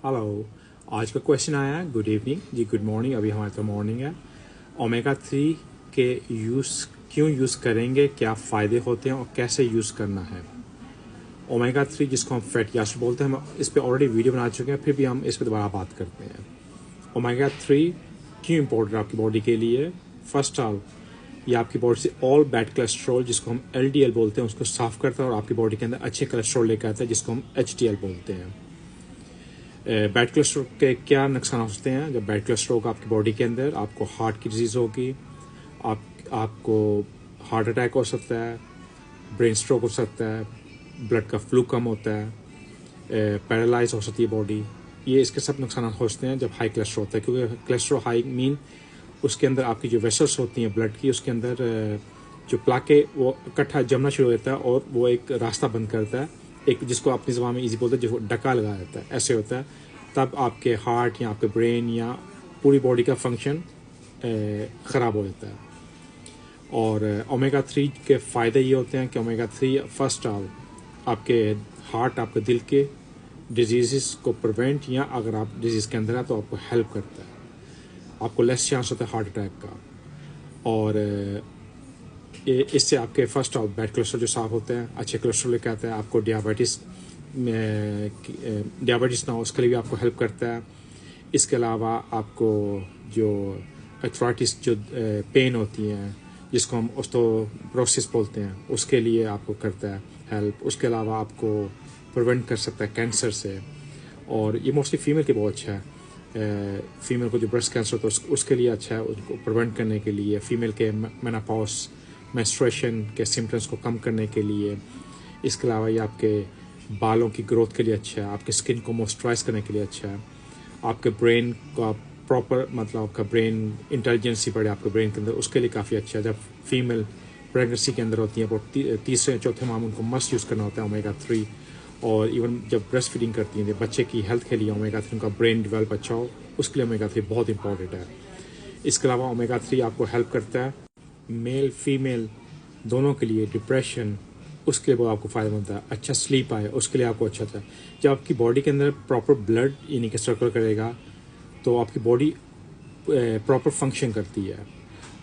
Hello. आज का question आया है, गुड इवनिंग जी, गुड मॉर्निंग, अभी हमारे तो मॉर्निंग है। ओमेगा 3 के क्यों यूज़ करेंगे, क्या फ़ायदे होते हैं और कैसे यूज़ करना है। ओमेगा 3 जिसको हम फैटी एसिड बोलते हैं, हम इस पर ऑलरेडी वीडियो बना चुके हैं, फिर भी हम इस पर दोबारा बात करते हैं। ओमेगा 3 क्यों इम्पोर्टेंट है आपकी बॉडी के लिए। फर्स्ट ऑल, ये आपकी बॉडी से ऑल बैड कोलेस्ट्रॉल जिसको हम LDL बोलते हैं उसको साफ़ करता है और आपकी बॉडी के अंदर अच्छे कोलेस्ट्रॉल लेकर आता है जिसको हम HDL बोलते हैं। बैड कोलेस्ट्रॉल के क्या नुकसान हो सकते हैं। जब बैड कोलेस्ट्रॉल होगा आपकी बॉडी के अंदर, आपको हार्ट की डिजीज़ होगी, आपको हार्ट अटैक हो सकता है, ब्रेन स्ट्रोक हो सकता है, ब्लड का फ्लू कम होता है, पैरालाइज हो सकती है बॉडी। ये इसके सब नुकसान हो सकते हैं जब हाई कोलेस्ट्रॉल होता है, क्योंकि कोलेस्ट्रॉल हाई मीन उसके अंदर आपकी जो वेसल्स होती हैं ब्लड की, उसके अंदर जो प्लाके वो इकट्ठा जमना शुरू हो जाता है और वो एक रास्ता बंद करता है, एक जिसको अपनी ज़बान में इजी बोलते हैं, जो डका लगा देता है, ऐसे होता है। तब आपके हार्ट या आपके ब्रेन या पूरी बॉडी का फंक्शन ख़राब हो जाता है। और ओमेगा 3 के फ़ायदे ये होते हैं कि ओमेगा 3 फर्स्ट ऑल आपके हार्ट, आपके दिल के डिजीज़ को प्रिवेंट, या अगर आप डिजीज़ के अंदर है तो आपको हेल्प करता है, आपको लेस चांस होता है हार्ट अटैक का। और इससे आपके फर्स्ट ऑफ बैड कोलेस्ट्रॉल जो साफ होते हैं, अच्छे कोलेस्ट्रॉल लेकर आता है, आपको डायबिटीज़ ना हो उसके लिए भी आपको हेल्प करता है। इसके अलावा आपको जो अर्थराइटिस जो पेन होती हैं जिसको हम ऑस्टियोपोरोसिस बोलते हैं, उसके लिए आपको करता है हेल्प। उसके अलावा आपको प्रिवेंट कर सकता है कैंसर से, और ये मोस्टली फीमेल के बहुत अच्छा है। फीमेल को जो ब्रेस्ट कैंसर होता है उसके लिए अच्छा है, उसको प्रिवेंट करने के लिए, फीमेल के मेनोपॉज मेंस्ट्रुएशन के सिम्टम्स को कम करने के लिए। इसके अलावा ये आपके बालों की ग्रोथ के लिए अच्छा है, आपके स्किन को मॉइस्चराइज करने के लिए अच्छा है, आपके ब्रेन का प्रॉपर मतलब आपका ब्रेन इंटेलिजेंसी बढ़े आपके ब्रेन के अंदर, उसके लिए काफ़ी अच्छा है। जब फीमेल प्रेगनेंसी के अंदर होती है वो तीसरे चौथे माह में उनको मस्ट यूज़ करना होता है ओमेगा 3। और इवन जब ब्रेस्ट फीडिंग करती हैं बच्चे की हेल्थ के लिए ओमेगा 3 का ब्रेन डेवलप अच्छा हो, उसके लिए ओमेगा 3 बहुत इंपॉर्टेंट है। इसके अलावा ओमेगा 3 आपको हेल्प करता है मेल फीमेल दोनों के लिए, डिप्रेशन उसके लिए वो आपको फ़ायदा होता है, अच्छा स्लीप आए उसके लिए आपको अच्छा था। जब आपकी बॉडी के अंदर प्रॉपर ब्लड यानी कि सर्कुलर करेगा तो आपकी बॉडी प्रॉपर फंक्शन करती है।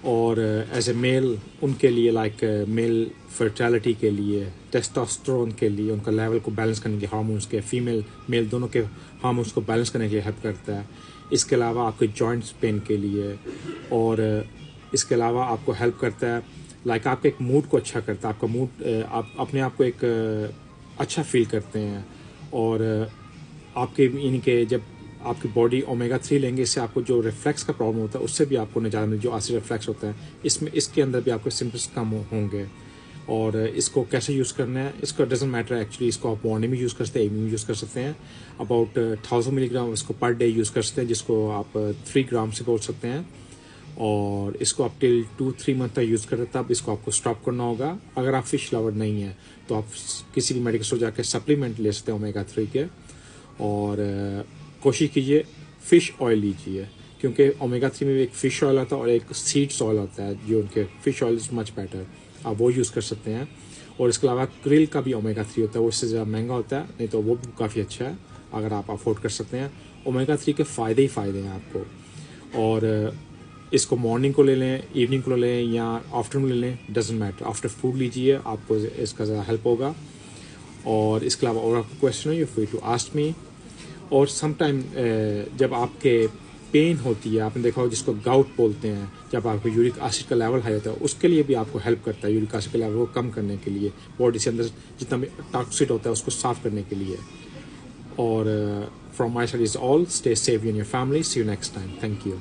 और एज ए मेल उनके लिए लाइक मेल फर्टिलिटी के लिए, टेस्टोस्टेरोन के लिए, उनका लेवल को बैलेंस करने के हार्मोन्स के, फीमेल मेल दोनों के हार्मोन्स को बैलेंस करने के लिए हेल्प करता है। इसके अलावा आपके जॉइंट्स पेन के लिए, और इसके अलावा आपको हेल्प करता है लाइक आपके एक मूड को अच्छा करता है, आपका मूड आप अपने आप को एक अच्छा फील करते हैं। और आपके यानी कि जब आपकी बॉडी ओमेगा 3 लेंगे, इससे आपको जो रिफ्लेक्स का प्रॉब्लम होता है उससे भी आपको निजात मिले, जो एसिड रिफ्लेक्स होता है इसमें, इसके अंदर भी आपके सिम्टम्स कम होंगे। और इसको कैसे यूज़ करना है, इसका डजेंट मैटर एक्चुअली। इसको आप मॉर्निंग में यूज़ कर सकते हैं, इवनिंग में यूज़ कर सकते हैं। अबाउट 1000 मिलीग्राम इसको पर डे यूज़ कर सकते हैं, जिसको आप 3 ग्राम से बोल सकते हैं। और इसको आप टिल 2-3 मंथ तक यूज़ करते हैं, तब इसको आपको स्टॉप करना होगा। अगर आप फिश लवर नहीं है तो आप किसी भी मेडिकल स्टोर जाकर सप्लीमेंट ले सकते हैं ओमेगा 3 के। और कोशिश कीजिए फ़िश ऑयल लीजिए, क्योंकि ओमेगा 3 में भी एक फ़िश ऑयल आता है और एक सीड्स ऑयल आता है, जो उनके fish oil is much better, आप वो यूज़ कर सकते हैं। और इसके अलावा क्रिल का भी ओमेगा 3 होता है, वो इससे ज़्यादा महंगा होता है, नहीं तो वो भी काफ़ी अच्छा है अगर आप अफोर्ड कर सकते हैं। ओमेगा 3 के फ़ायदे ही फ़ायदे हैं आपको। और इसको मॉर्निंग को ले लें, इवनिंग को ले लें या आफ्टरनून ले लें, डजेंट मैटर, आफ्टर फूड लीजिए, आपको इसका ज़्यादा हेल्प होगा। और इसके अलावा और आपको क्वेश्चन है, you free to ask me. और समटाइम जब आपके पेन होती है, आपने देखा हो जिसको गाउट बोलते हैं, जब आपको यूरिक एसिड का लेवल हाई होता है, उसके लिए भी आपको हेल्प करता है, यूरिक एसिड का लेवल को कम करने के लिए, बॉडी से अंदर जितना भी टॉक्सिक होता है उसको साफ करने के लिए। और from my side is all, stay safe in your family, see you next time, thank you.